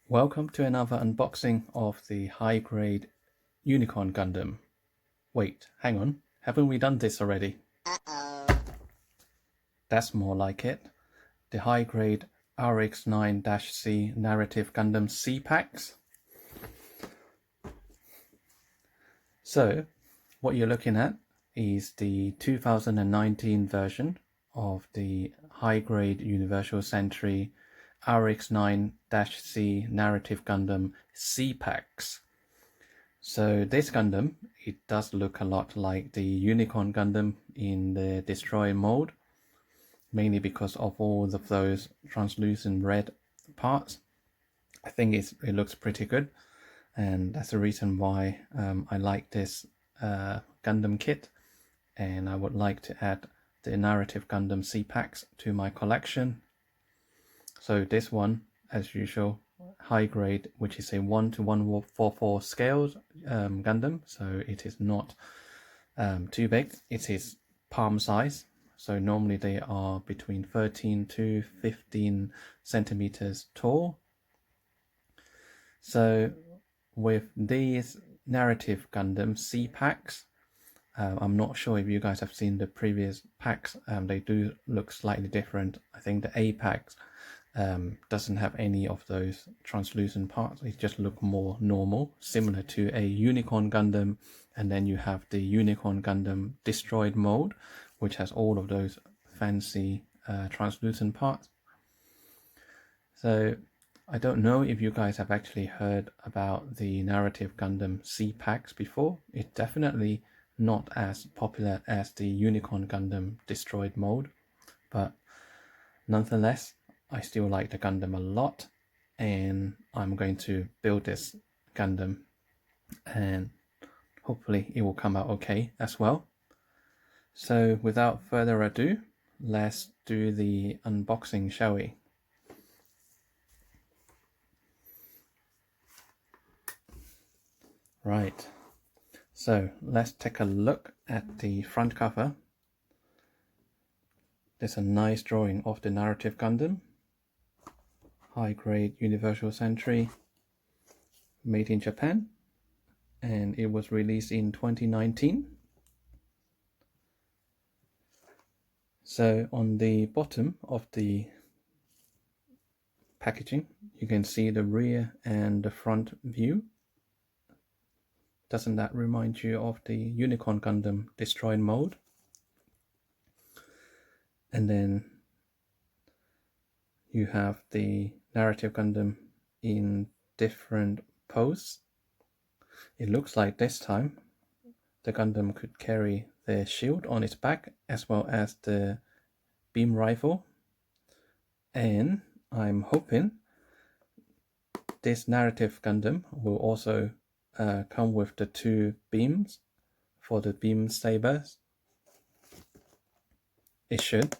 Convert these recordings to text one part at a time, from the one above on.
Welcome to another unboxing of the high-grade Unicorn Gundam. Wait, hang on, haven't we done this already? That's more like it. The high-grade RX-9-C Narrative Gundam C-Packs. So, what you're looking at is the 2019 version of the high-grade Universal Century RX-9-C Narrative Gundam C-Packs. So this Gundam, it does look a lot like the Unicorn Gundam in the Destroy mode, mainly because of all of those translucent red parts. I think it looks pretty good, and that's the reason why I like this Gundam kit, and I would like to add the Narrative Gundam C-Packs to my collection. So this one, as usual, high grade, which is a 1:144 scaled Gundam, so it is not too big. It is palm size, so normally they are between 13 to 15 centimeters tall. So with these Narrative Gundam C-Packs, I'm not sure if you guys have seen the previous packs. They do look slightly different. I think the A packs doesn't have any of those translucent parts. It just look more normal, similar to a Unicorn Gundam. And then you have the Unicorn Gundam Destroyed mode, which has all of those fancy translucent parts. So I don't know if you guys have actually heard about the Narrative Gundam C-Packs before. It's definitely not as popular as the Unicorn Gundam Destroyed mode, but nonetheless, I still like the Gundam a lot, and I'm going to build this Gundam, and hopefully it will come out okay as well. So without further ado, let's do the unboxing, shall we? Right, so let's take a look at the front cover. There's a nice drawing of the Narrative Gundam, high-grade Universal Century, made in Japan, and it was released in 2019. So on the bottom of the packaging, you can see the rear and the front view. Doesn't that remind you of the Unicorn Gundam Destroyed mode? And then you have the Narrative Gundam in different poses. It looks like this time the Gundam could carry the shield on its back as well as the beam rifle. And I'm hoping this Narrative Gundam will also come with the two beams for the beam sabers. It should.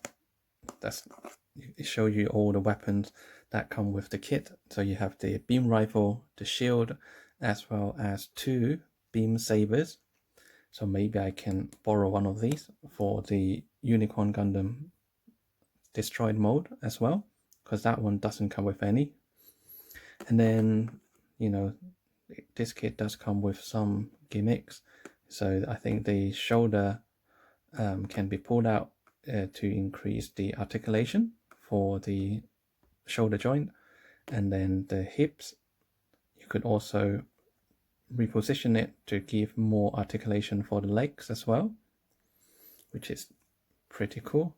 It shows you all the weapons that come with the kit. So you have the beam rifle, the shield, as well as two beam sabers. So maybe I can borrow one of these for the Unicorn Gundam Destroyed mode as well, because that one doesn't come with any. And then, you know, this kit does come with some gimmicks. So I think the shoulder can be pulled out to increase the articulation for the shoulder joint, and then the hips, you could also reposition it to give more articulation for the legs as well, which is pretty cool.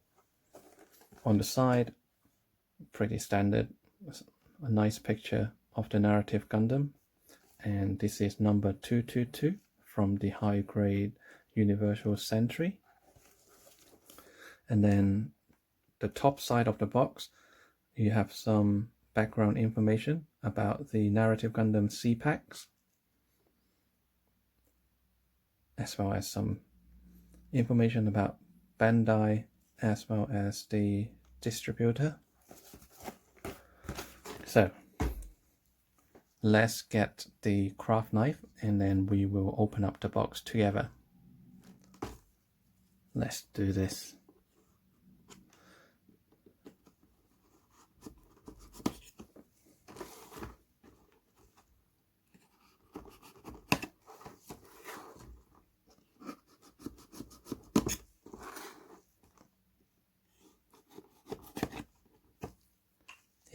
On the side, pretty standard, a nice picture of the Narrative Gundam, and this is number 222 from the high grade Universal Century. And then the top side of the box, you have some background information about the Narrative Gundam C-Packs, as well as some information about Bandai, as well as the distributor. So let's get the craft knife and then we will open up the box together. Let's do this.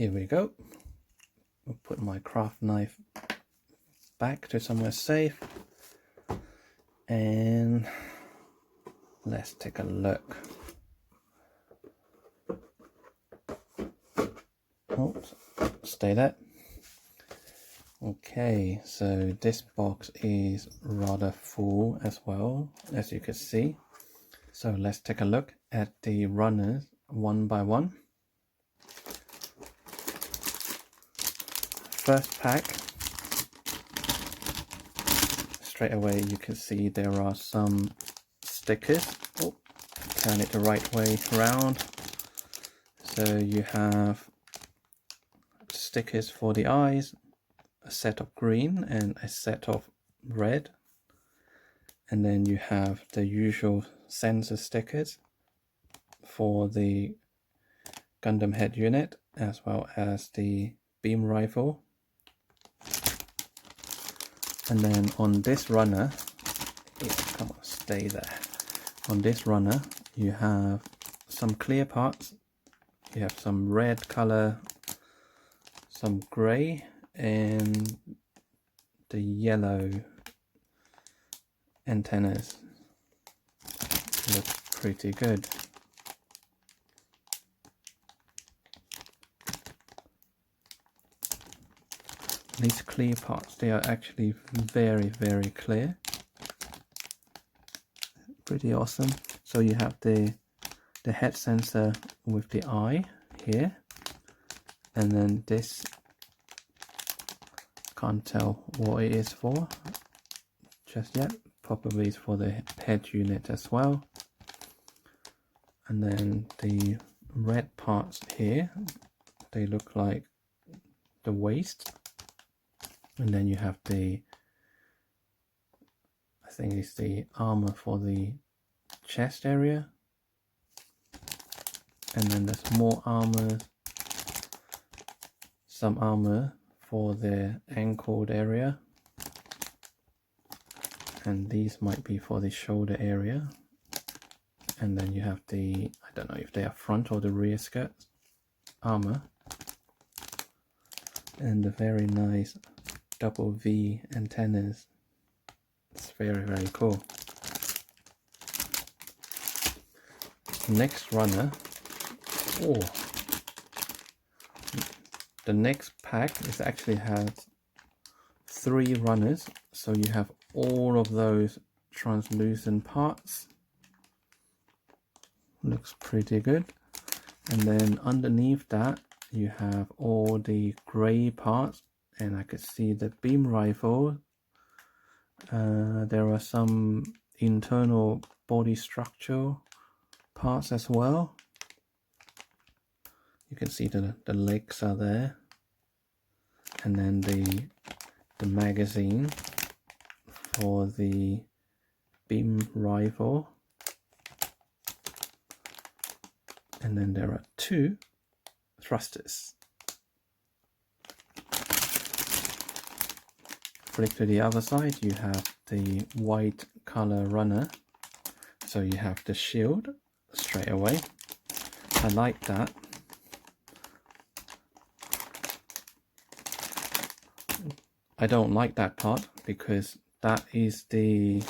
here we go. I'll put my craft knife back to somewhere safe, and let's take a look. Oops, stay there. Okay, so this box is rather full as well, as you can see. So let's take a look at the runners one by one. First pack, straight away you can see there are some stickers. Oh, turn it the right way around. So you have stickers for the eyes, a set of green and a set of red, and then you have the usual sensor stickers for the Gundam head unit as well as the beam rifle. And then on this runner, come on, stay there. On this runner you have some clear parts, you have some red color, some gray, and the yellow antennas look pretty good. These clear parts, they are actually very clear. Pretty awesome. So you have the head sensor with the eye here, and then this, can't tell what it is for just yet. Probably it's for the head unit as well. And then the red parts here, they look like the waist. And then you have the, I think it's the armor for the chest area. And then there's more armor, some armor for the ankle area. And these might be for the shoulder area. And then you have the, I don't know if they are front or the rear skirt armor. And the very nice double V antennas. It's very cool. Next runner. Oh, the next pack is actually has 3 runners, so you have all of those translucent parts. Looks pretty good. And then underneath that you have all the gray parts, and I could see the beam rifle. There are some internal body structure parts as well. You can see the legs are there, and then the magazine for the beam rifle, and then there are 2 thrusters. Flip to the other side, you have the white color runner, so you have the shield straight away. I like that. I don't like that part because that is the,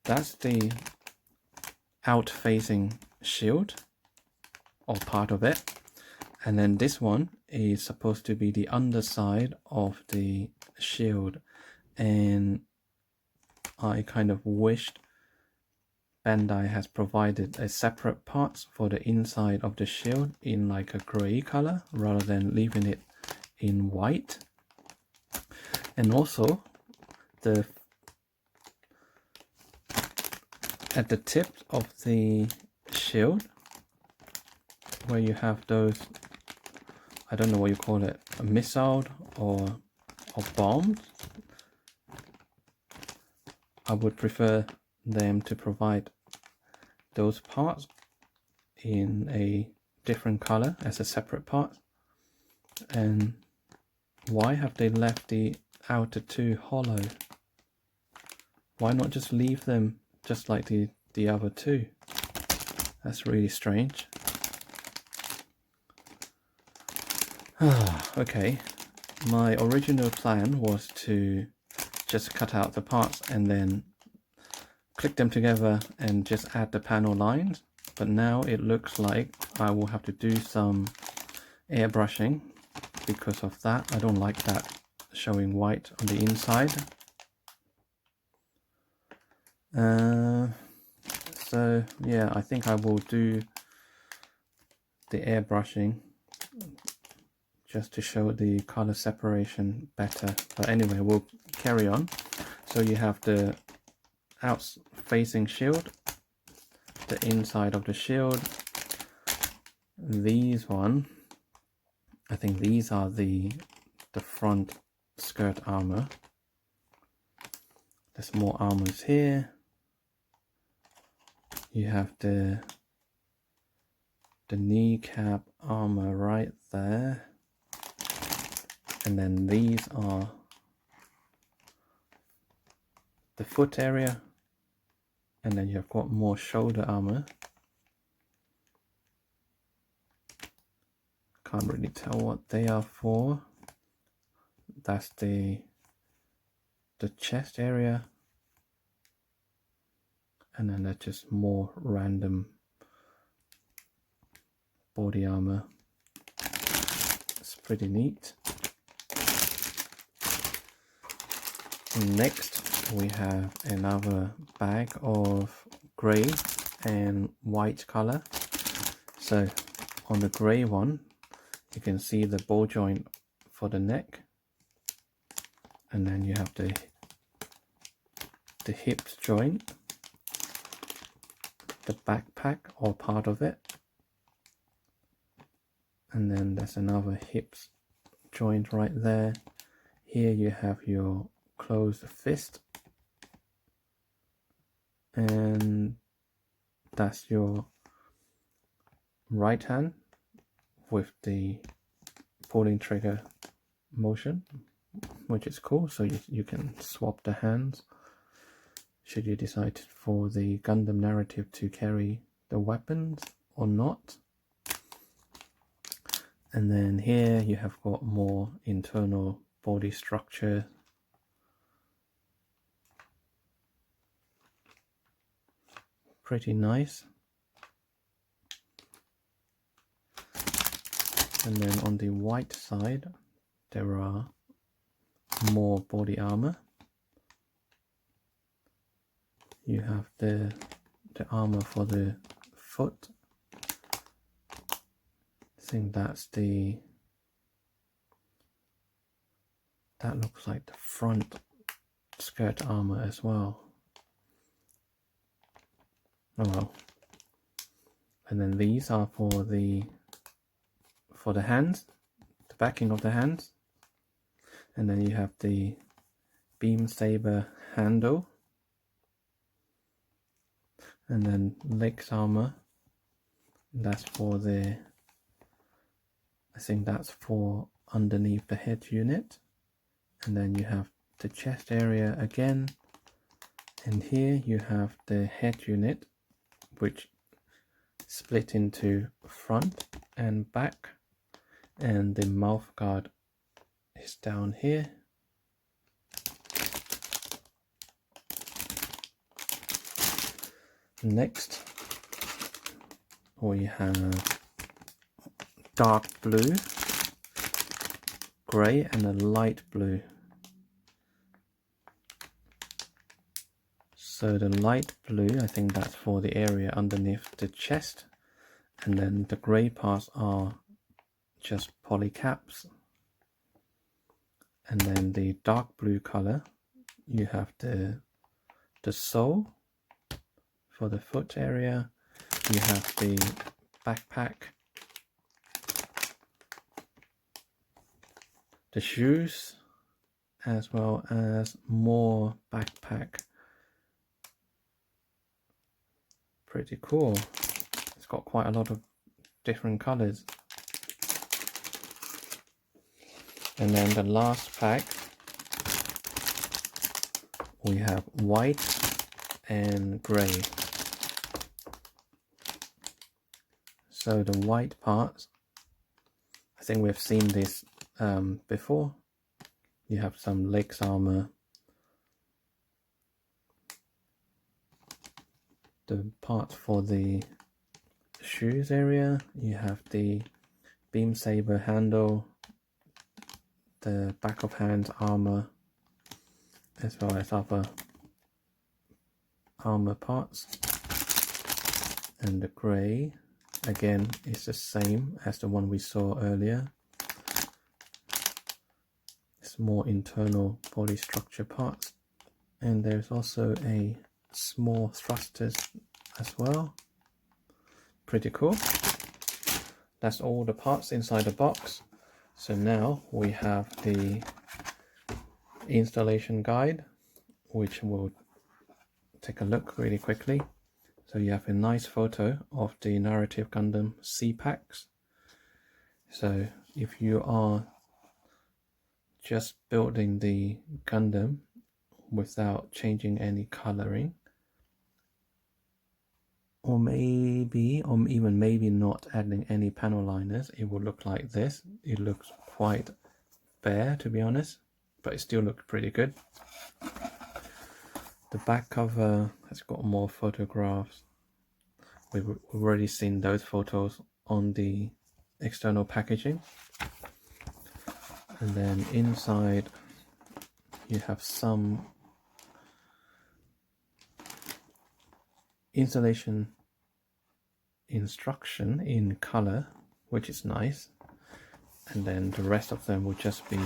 that's the out facing shield, or part of it. And then this one is supposed to be the underside of the shield, and I kind of wished Bandai has provided a separate parts for the inside of the shield in like a gray color rather than leaving it in white. And also at the tip of the shield where you have those, I don't know what you call it, a missile or bombs, I would prefer them to provide those parts in a different color as a separate part. And why have they left the outer 2 hollow? Why not just leave them just like the other 2? That's really strange. Okay, my original plan was to just cut out the parts and then click them together and just add the panel lines, but now it looks like I will have to do some airbrushing. Because of that, I don't like that showing white on the inside. So yeah, I think I will do the airbrushing just to show the color separation better. But anyway, we'll carry on. So you have the out-facing shield, the inside of the shield. These one, I think these are the front skirt armor. There's more armors here. You have the kneecap armor right there, and then these are the foot area, and then you've got more shoulder armor. Can't really tell what they are for. That's the chest area, and then that's just more random body armor. It's pretty neat. Next we have another bag of grey and white color. So on the grey one, you can see the ball joint for the neck, and then you have the hips joint, the backpack or part of it, and then there's another hips joint right there. Here you have your closed fist, and that's your right hand with the pulling trigger motion, which is cool. So you can swap the hands should you decide for the Gundam narrative to carry the weapons or not. And then here you have got more internal body structure. Pretty nice. And then on the white side, there are more body armor. You have the armor for the foot. I think that looks like the front skirt armor as well. Oh well. And then these are for the hands, the backing of the hands. And then you have the beam saber handle, and then legs armor. That's for the, I think that's for underneath the head unit. And then you have the chest area again, and here you have the head unit, which split into front and back, and the mouth guard is down here. Next we have dark blue, grey and a light blue. So the light blue, I think that's for the area underneath the chest, and then the grey parts are just polycaps. And then the dark blue color, you have the sole for the foot area, you have the backpack, the shoes, as well as more backpack. Pretty cool. It's got quite a lot of different colors. And then the last pack, we have white and grey. So the white parts I think we've seen this before. You have some legs armor, the part for the shoes area, you have the beam saber handle, the back of hand armor, as well as other armor parts. And the grey again is the same as the one we saw earlier. It's more internal body structure parts, and there's also a small thrusters as well. Pretty cool. That's all the parts inside the box. So now we have the installation guide, which we'll take a look really quickly. So you have a nice photo of the Narrative Gundam C packs. So if you are just building the Gundam without changing any coloring, or even maybe not adding any panel liners, it will look like this. It looks quite bare, to be honest, but it still looks pretty good. The back cover has got more photographs. We've already seen those photos on the external packaging. And then inside you have some installation instruction in color, which is nice. And then the rest of them will just be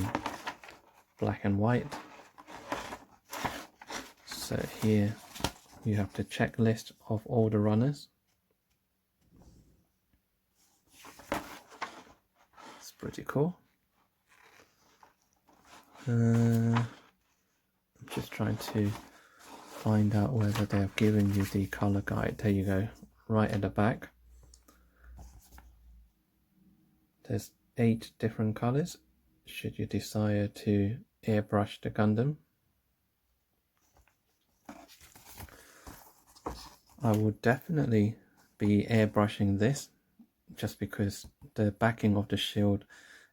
black and white. So here you have the checklist of all the runners. It's pretty cool. I'm just trying to find out whether they have given you the color guide. There you go, right at the back. There's 8 different colors should you desire to airbrush the Gundam. I would definitely be airbrushing this just because the backing of the shield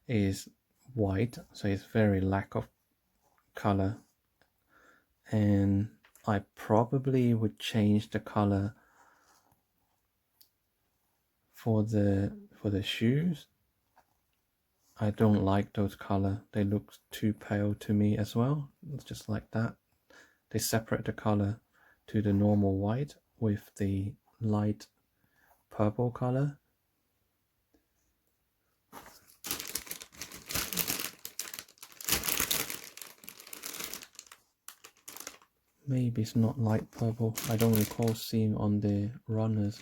is white, so it's very lack of color, and I probably would change the color for the shoes. I don't like those color, they look too pale to me as well. It's just like that. They separate the color to the normal white with the light purple color. Maybe it's not light purple. I don't recall seeing on the runners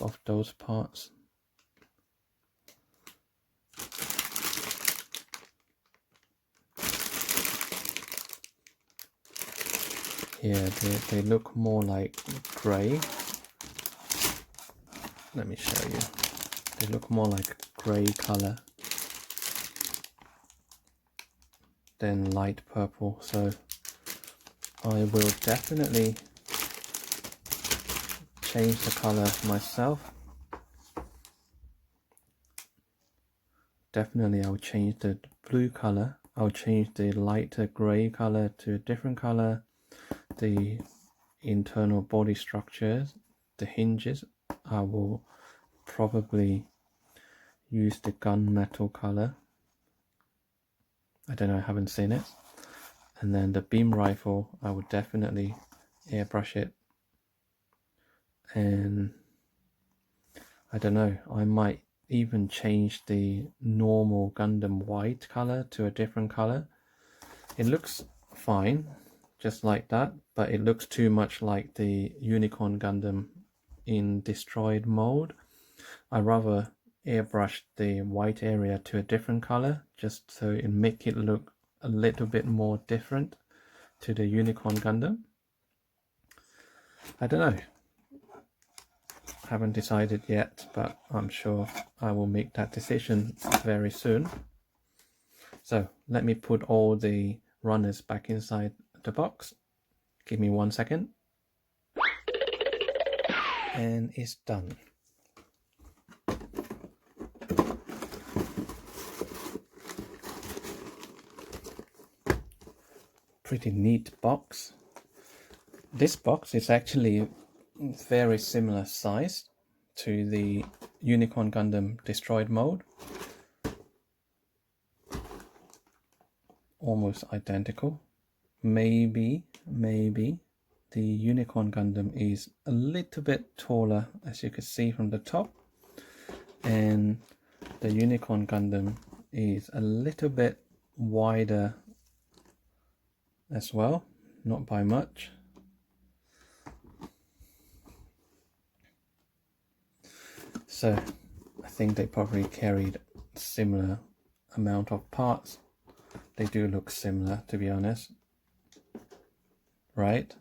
of those parts. Yeah, they look more like grey. Let me show you. They look more like grey color than light purple, so I will definitely change the color myself. Definitely I'll change the blue color. I'll change the lighter grey color to a different color. The internal body structures, the hinges, I will probably use the gunmetal color. I don't know, I haven't seen it. And then the beam rifle, I would definitely airbrush it. And I don't know, I might even change the normal Gundam white color to a different color. It looks fine, just like that, but it looks too much like the Unicorn Gundam in destroyed mode. I rather airbrush the white area to a different color, just so it make it look a little bit more different to the Unicorn Gundam. I don't know, haven't decided yet, but I'm sure I will make that decision very soon. So let me put all the runners back inside the box. Give me 1 second. And it's done. pretty neat box. This box is actually very similar size to the Unicorn Gundam Destroyed mode. Almost identical. Maybe the Unicorn Gundam is a little bit taller, as you can see from the top, and the Unicorn Gundam is a little bit wider as well, not by much. So I think they probably carried similar amount of parts. They do look similar, to be honest, right?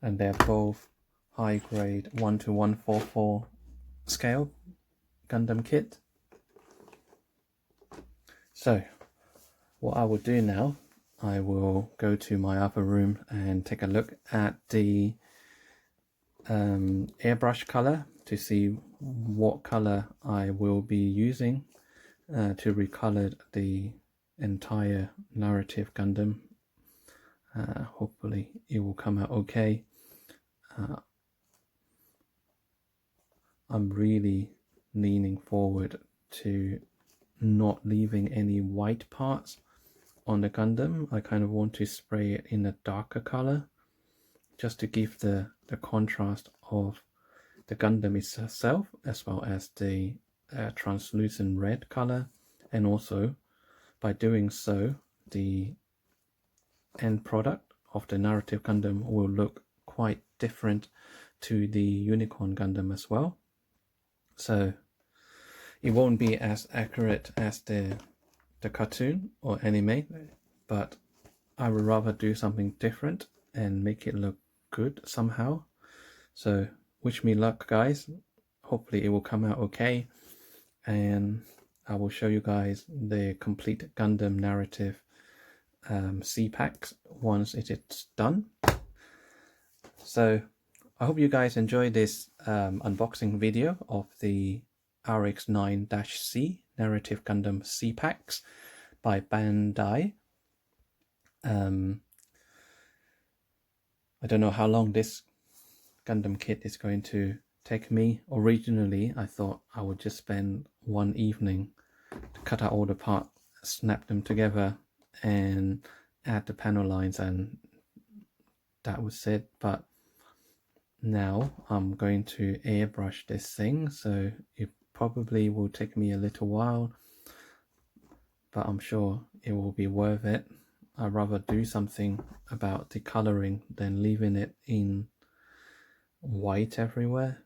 And they're both high grade 1:144 scale Gundam kit. So what I will do now, I will go to my other room and take a look at the airbrush color to see what color I will be using to recolor the entire Narrative Gundam. Hopefully it will come out okay. I'm really leaning forward to not leaving any white parts on the Gundam. I kind of want to spray it in a darker color just to give the contrast of the Gundam itself, as well as the translucent red color, and also by doing so the end product of the Narrative Gundam will look quite different to the Unicorn Gundam as well. So it won't be as accurate as the cartoon or anime, but I would rather do something different and make it look good somehow. So wish me luck, guys. Hopefully it will come out okay, and I will show you guys the complete Gundam Narrative C-packs once it is done. So I hope you guys enjoyed this unboxing video of the RX-9-C Narrative Gundam C-packs by Bandai. I don't know how long this Gundam kit is going to take me. Originally, I thought I would just spend one evening to cut out all the parts, snap them together, and add the panel lines, and that was it. But now I'm going to airbrush this thing, so it probably will take me a little while, but I'm sure it will be worth it. I'd rather do something about the coloring than leaving it in white everywhere.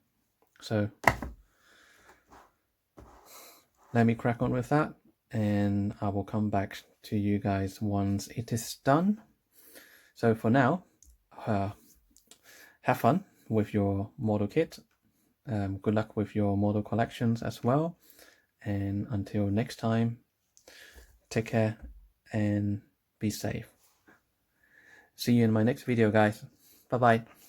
So let me crack on with that, and I will come back to you guys once it is done. So for now, have fun with your model kit. Good luck with your model collections as well, and until next time, take care and be safe. See you in my next video, guys. Bye bye.